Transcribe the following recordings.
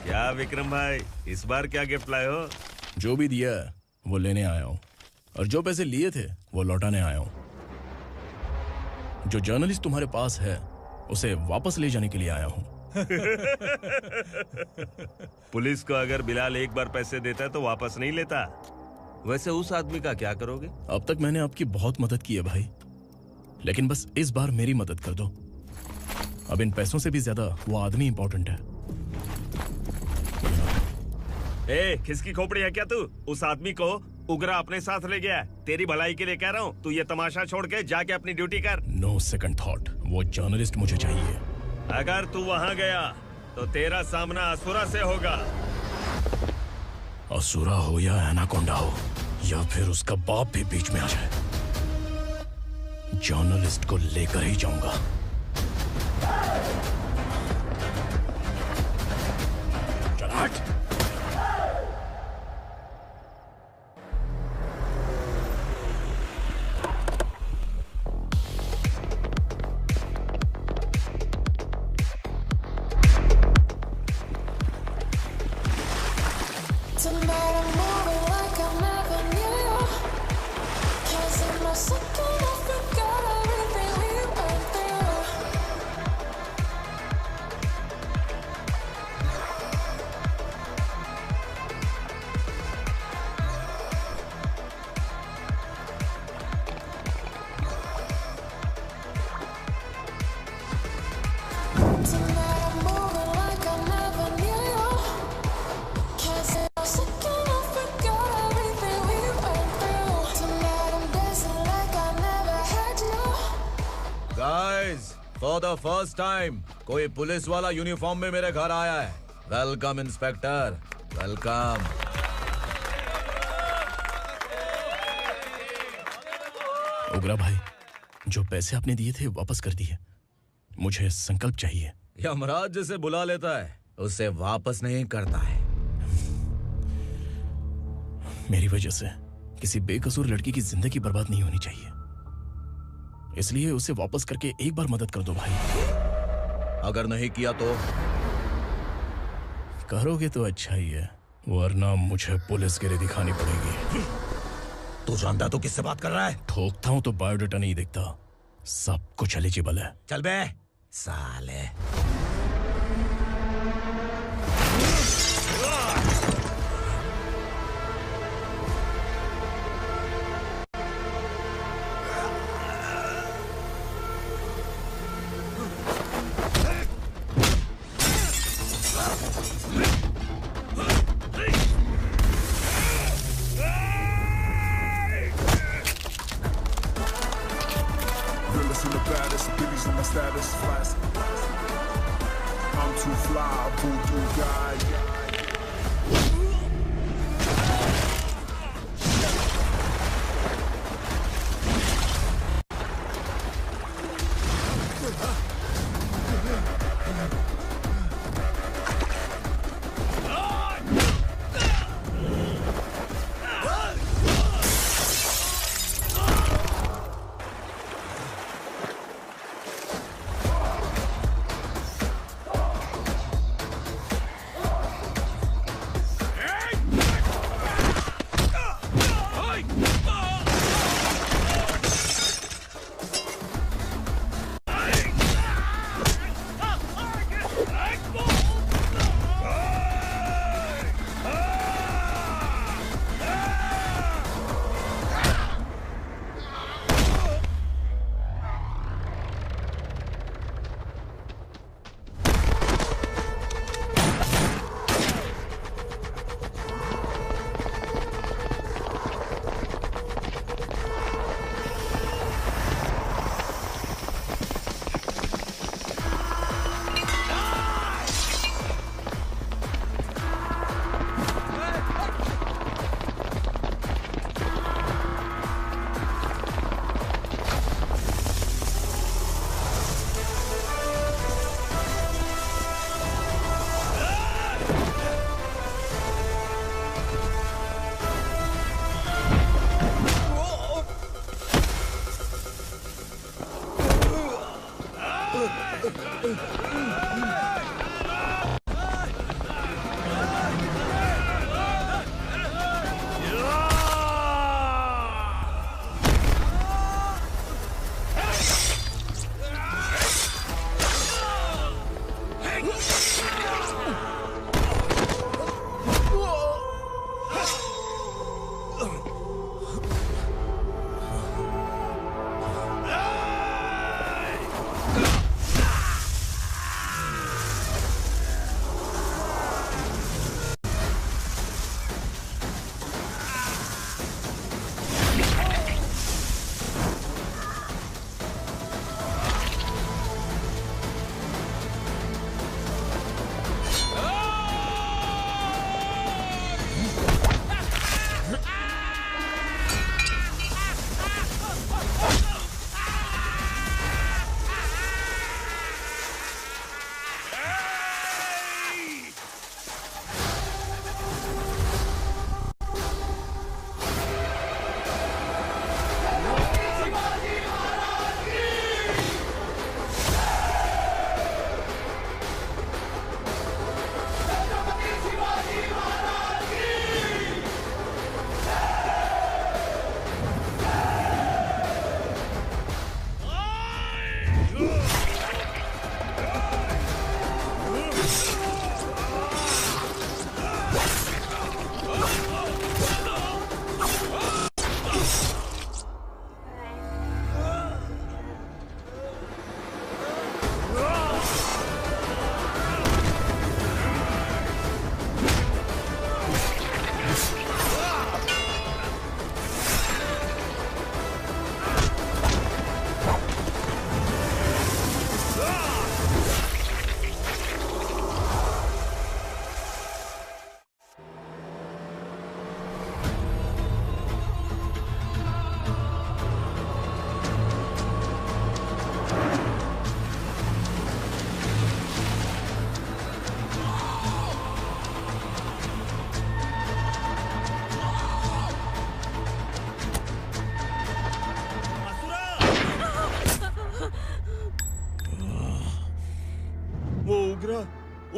क्या विक्रम भाई, इस बार क्या गिफ्ट लाए हो? जो भी दिया है वो लेने आया हूँ, और जो पैसे लिए थे वो लौटाने आया हूँ। जो जर्नलिस्ट तुम्हारे पास है उसे वापस ले जाने के लिए आया हूँ। पुलिस को अगर बिलाल एक बार पैसे देता तो वापस नहीं लेता। वैसे उस आदमी का क्या करोगे? अब तक मैंने आपकी बहुत मदद की है भाई, लेकिन बस इस बार मेरी मदद कर दो। अब इन पैसों से भी ज्यादा वो आदमी इंपॉर्टेंट है। ए, किसकी खोपड़ी है क्या तू? उस आदमी को उगरा अपने साथ ले गया। तेरी भलाई के लिए कह रहा हूँ, तू ये तमाशा छोड़ के जाके अपनी ड्यूटी कर। नो सेकंड थॉट, वो जर्नलिस्ट मुझे चाहिए। अगर तू वहाँ गया तो तेरा सामना असुरा से होगा। असुरा हो या एनाकोंडा हो या फिर उसका बाप भी बीच में आ जाए, जर्नलिस्ट को लेकर ही जाऊंगा। चल हट। फॉर द फर्स्ट टाइम कोई पुलिस वाला यूनिफॉर्म में मेरे घर आया है। Welcome inspector, welcome. उगरा भाई, जो पैसे आपने दिए थे वापस कर दिए। मुझे संकल्प चाहिए। यमराज जिसे बुला लेता है उसे वापस नहीं करता है। मेरी वजह से किसी बेकसूर लड़की की जिंदगी बर्बाद नहीं होनी चाहिए, इसलिए उसे वापस करके एक बार मदद कर दो भाई। अगर नहीं किया तो? करोगे तो अच्छा ही है, वरना मुझे पुलिस गिरी दिखानी पड़ेगी। तू जानता तो किससे बात कर रहा है? ठोकता हूं तो बायोडाटा नहीं दिखता, सब कुछ एलिजिबल है। चल बे साले।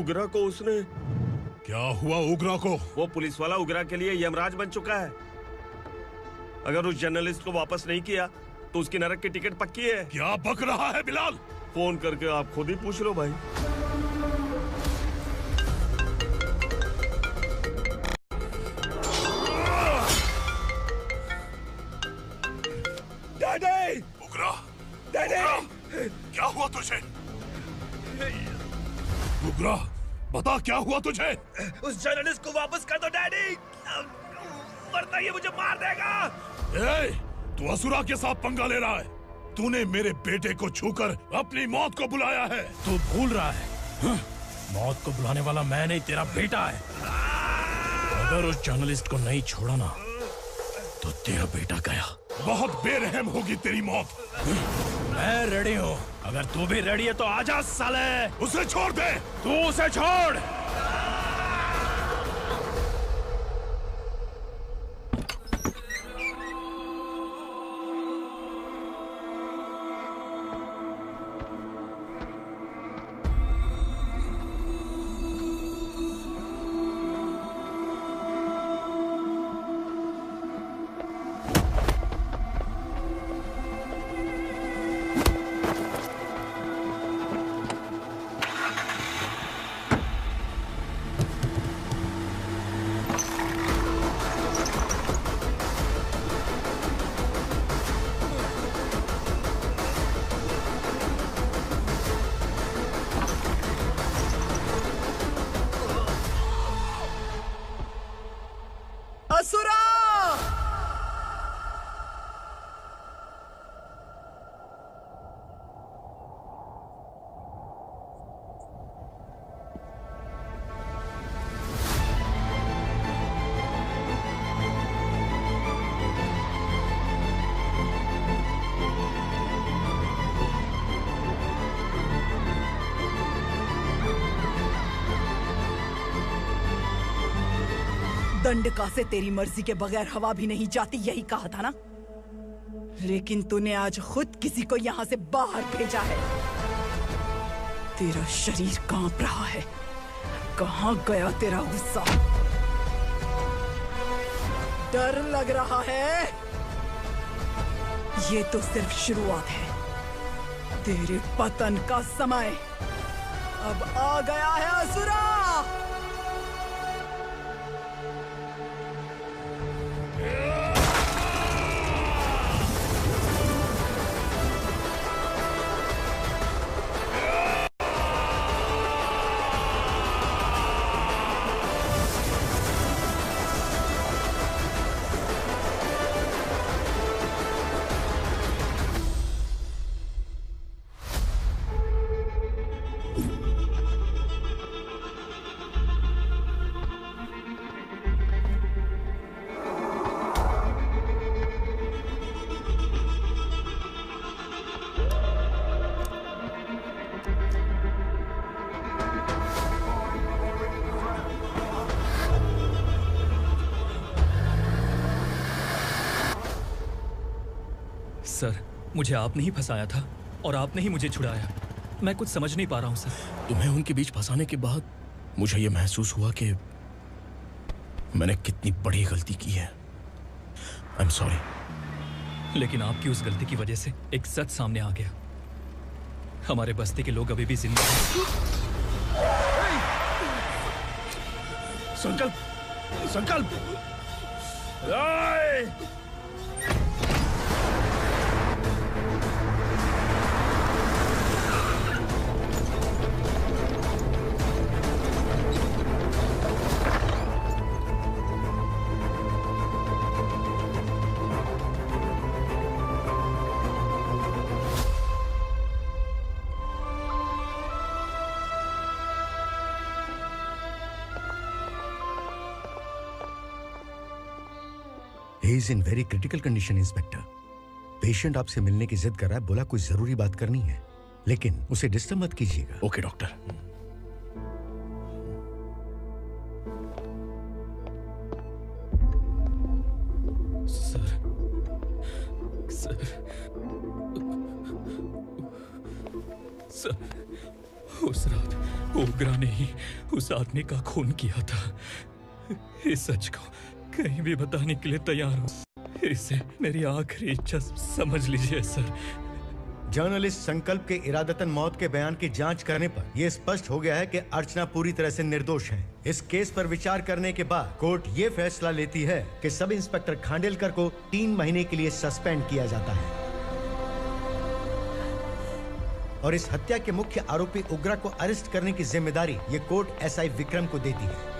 उगरा को उसने। क्या हुआ उग्रा को? वो पुलिस वाला उगरा के लिए यमराज बन चुका है। अगर उस जर्नलिस्ट को वापस नहीं किया तो उसकी नरक की टिकट पक्की है। क्या बक रहा है बिलाल? फोन करके आप खुद ही पूछ लो भाई। डैडी! उग्रा! डैडी! क्या हुआ तुझे? उग्रा, बता क्या हुआ तुझे? उस जर्नलिस्ट को वापस कर दो डैडी, वरना ये मुझे मार देगा। ए, तू असुरा के साथ पंगा ले रहा है। तूने मेरे बेटे को छूकर अपनी मौत को बुलाया है। तू भूल रहा है। हाँ? मौत को बुलाने वाला मैं नहीं, तेरा बेटा है। अगर उस जर्नलिस्ट को नहीं छोड़ा ना तो तेरा बेटा गया। बहुत बेरहम होगी तेरी मौत। मैं रेडी हूँ। अगर तू भी रेडी है तो आजा साले। उसे छोड़ दे। तू उसे छोड़। असुरा! दंडका से तेरी मर्जी के बगैर हवा भी नहीं जाती, यही कहा था ना? लेकिन तूने आज खुद किसी को यहाँ से बाहर भेजा है। तेरा शरीर कांप रहा है। कहाँ गया तेरा गुस्सा? डर लग रहा है? ये तो सिर्फ शुरुआत है। तेरे पतन का समय अब आ गया है असुरा। सर, मुझे आपने ही फंसाया था और आपने ही मुझे छुड़ाया। मैं कुछ समझ नहीं पा रहा हूँ सर। तुम्हें उनके बीच फंसाने के बाद मुझे यह महसूस हुआ कि मैंने कितनी बड़ी गलती की है। I am sorry. लेकिन आपकी उस गलती की वजह से एक सच सामने आ गया। हमारे बस्ती के लोग अभी भी जिंदा हैं। संकल्प! संकल्प! He is in very critical condition, inspector. Patient आपसे मिलने की जिद कर रहा है, बोला कुछ जरूरी बात करनी है, लेकिन उसे डिस्टर्ब मत कीजिएगा। Okay doctor. Sir, sir, sir, उस रात ओग्रा ने ही उस आदमी का खून किया था। इस सच को कहीं भी बताने के लिए तैयार हूँ। इसे मेरी आखिरी इच्छा समझ लीजिए सर। जर्नलिस्ट संकल्प के इरादतन मौत के बयान की जांच करने पर यह स्पष्ट हो गया है कि अर्चना पूरी तरह से निर्दोष है। इस केस पर विचार करने के बाद कोर्ट ये फैसला लेती है कि सब इंस्पेक्टर खांडेलकर को 3 महीने के लिए सस्पेंड किया जाता है और इस हत्या के मुख्य आरोपी उग्रा को अरेस्ट करने की जिम्मेदारी ये कोर्ट एसआई विक्रम को देती है।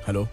हेलो,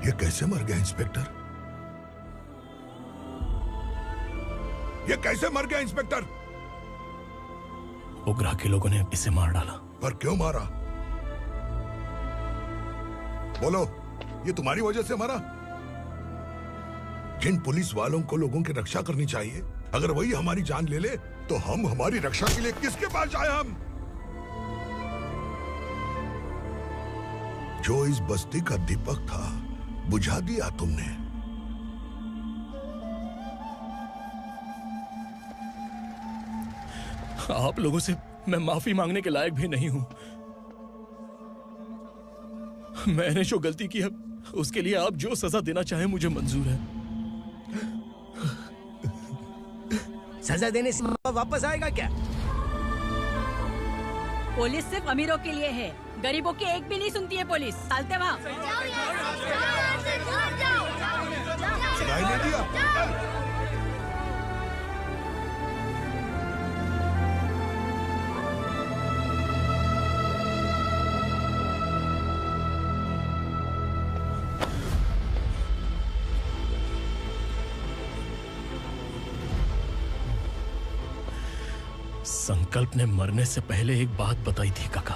ये कैसे मर गया इंस्पेक्टर? ये कैसे मर गया इंस्पेक्टर? उग्रा के लोगों ने इसे मार डाला। पर क्यों मारा? बोलो, ये तुम्हारी वजह से मरा? जिन पुलिस वालों को लोगों की रक्षा करनी चाहिए, अगर वही हमारी जान ले ले तो हम हमारी रक्षा के लिए किसके पास जाए? हम जो इस बस्ती का दीपक था बुझा दिया तुमने। आप लोगों से मैं माफी मांगने के लायक भी नहीं हूं। मैंने जो गलती की है उसके लिए आप जो सजा देना चाहे मुझे मंजूर है। सजा देने से वापस आएगा क्या? पुलिस सिर्फ अमीरों के लिए है, गरीबों की एक भी नहीं सुनती है पुलिस। चलते वहाँ। सुनाई नहीं दिया? संकल्प ने मरने से पहले एक बात बताई थी काका।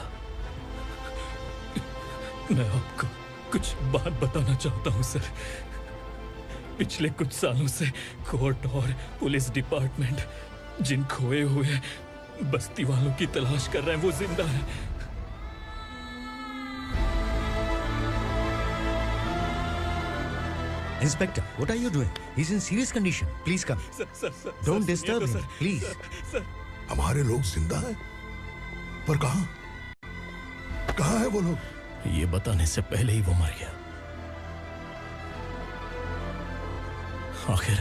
मैं आपको कुछ बात बताना चाहता हूं सर। पिछले कुछ सालों से कोर्ट और पुलिस डिपार्टमेंट जिन खोए हुए बस्ती वालों की तलाश कर रहे हैं वो जिंदा है। Inspector, what are you doing? He's in serious condition. Please come. Sir, Don't disturb him, please. Sir, हमारे लोग जिंदा हैं, पर कहां? कहां है वो लोग? ये बताने से पहले ही वो मर गया। आखिर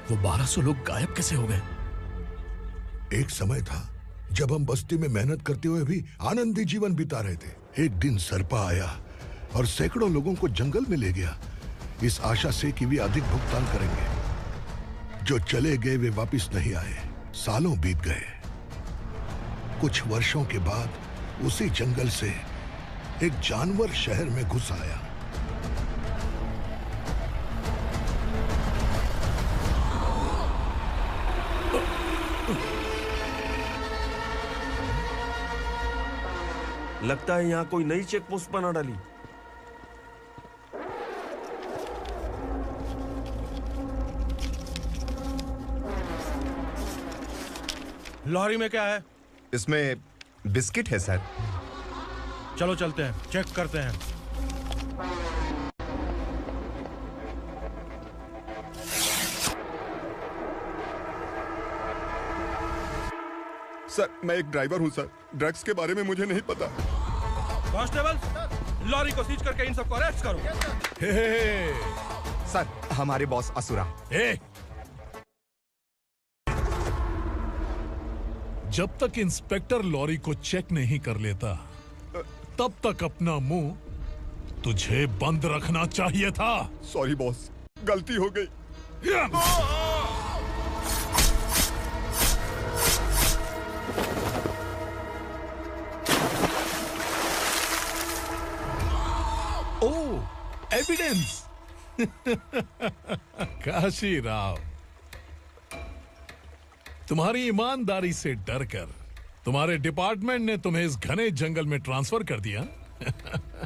वो 1200 लोग गायब कैसे हो गए? एक समय था जब हम बस्ती में मेहनत करते हुए भी आनंदी जीवन बिता रहे थे। एक दिन सरपा आया और सैकड़ों लोगों को जंगल में ले गया, इस आशा से कि वे अधिक भुगतान करेंगे। जो चले गए वे वापस नहीं आए। सालों बीत गए। कुछ वर्षों के बाद उसी जंगल से एक जानवर शहर में घुस आया। लगता है यहाँ कोई नई चेक पोस्ट बना डाली। लॉरी में क्या है? इसमें बिस्किट है सर। चलो चलते हैं, चेक करते हैं। सर मैं एक ड्राइवर हूं सर, ड्रग्स के बारे में मुझे नहीं पता। कांस्टेबल, लॉरी को सीज करके इन सबको अरेस्ट करो। सर हमारे बॉस असुरा। जब तक इंस्पेक्टर लॉरी को चेक नहीं कर लेता तब तक अपना मुंह तुझे बंद रखना चाहिए था। सॉरी बॉस, गलती हो गई। ओह, एविडेंस। काशी राव, तुम्हारी ईमानदारी से डरकर तुम्हारे डिपार्टमेंट ने तुम्हें इस घने जंगल में ट्रांसफर कर दिया।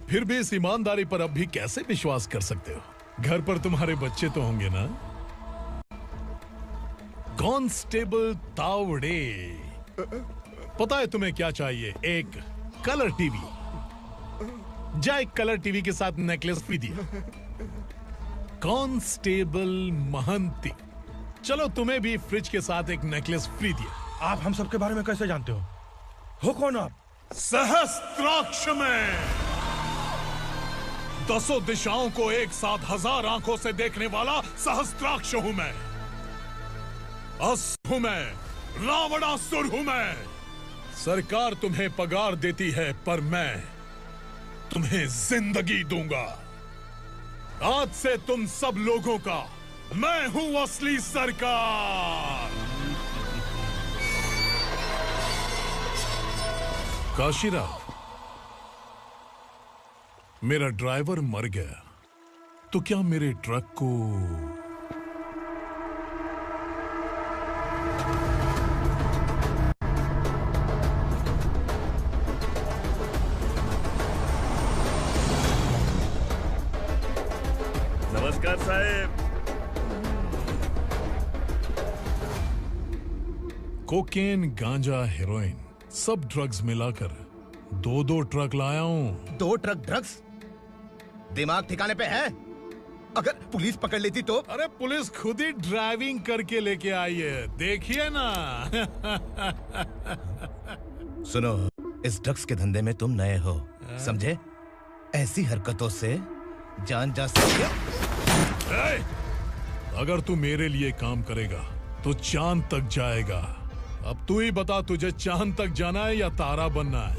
फिर भी इस ईमानदारी पर अब भी कैसे विश्वास कर सकते हो? घर पर तुम्हारे बच्चे तो होंगे ना? कांस्टेबल तावड़े, पता है तुम्हें क्या चाहिए? एक कलर टीवी। जा एक कलर टीवी के साथ नेकलेस भी दिया। कांस्टेबल महंती, चलो तुम्हें भी फ्रिज के साथ एक नेकलेस फ्री दिया। आप हम सबके बारे में कैसे जानते हो कौन आप? सहस्त्राक्ष में 10 दिशाओं को एक साथ 1000 आंखों से देखने वाला सहस्त्राक्ष हूं मैं। असुर हूं मैं, रावणासुर हूं मैं। सरकार तुम्हें पगार देती है, पर मैं तुम्हें जिंदगी दूंगा। आज से तुम सब लोगों का मैं हूं असली सरकार। काशीराव, मेरा ड्राइवर मर गया, तो क्या मेरे ट्रक को नमस्कार साहब। कोकेन, गांजा, हेरोइन, सब ड्रग्स मिलाकर 2 ट्रक लाया हूं। 2 ट्रक ड्रग्स? दिमाग ठिकाने पे है? अगर पुलिस पकड़ लेती तो? अरे पुलिस खुद ही ड्राइविंग करके लेके आई है, देखिए ना। सुनो, इस ड्रग्स के धंधे में तुम नए हो, समझे? ऐसी हरकतों से जान जा सकती है। अगर तू मेरे लिए काम करेगा तो चांद तक जाएगा। अब तू ही बता, तुझे चांद तक जाना है या तारा बनना है?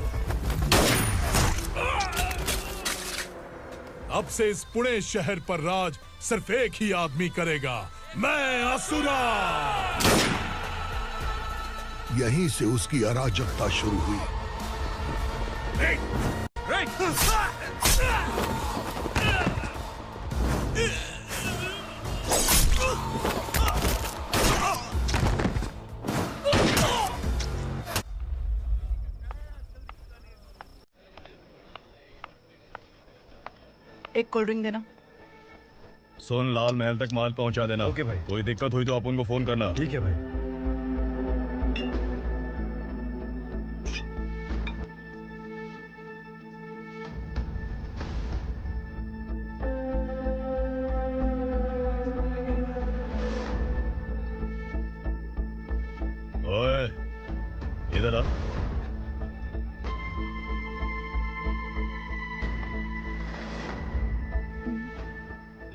अब से इस पुणे शहर पर राज सिर्फ एक ही आदमी करेगा, मैं असुरा। यहीं से उसकी अराजकता शुरू हुई। एक कोल्ड ड्रिंक देना। सोन लाल महल तक माल पहुंचा देना। ओके भाई। कोई दिक्कत हुई तो आप उनको फोन करना। ठीक है भाई। ओए, इधर आ।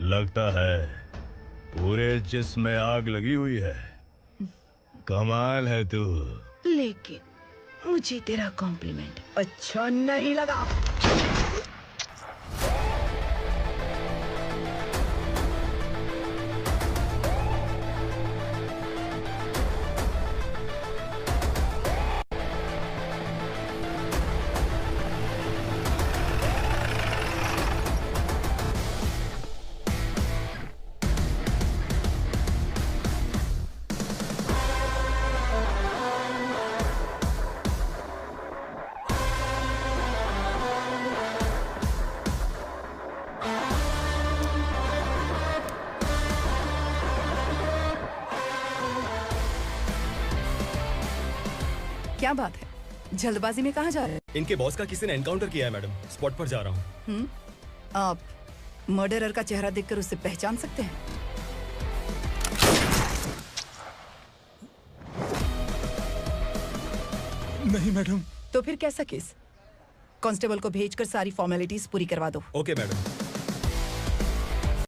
लगता है पूरे जिस्म में आग लगी हुई है। कमाल है तू। लेकिन मुझे तेरा कॉम्प्लीमेंट अच्छा नहीं लगा। क्या बात है, जल्दबाजी में कहाँ जा रहे हैं? इनके बॉस का किसी ने एनकाउंटर किया है मैडम, स्पॉट पर जा रहा हूँ। आप मर्डरर का चेहरा देखकर उसे पहचान सकते हैं? नहीं मैडम। तो फिर कैसा केस? कांस्टेबल को भेजकर सारी फॉर्मेलिटीज पूरी करवा दो। Okay madam.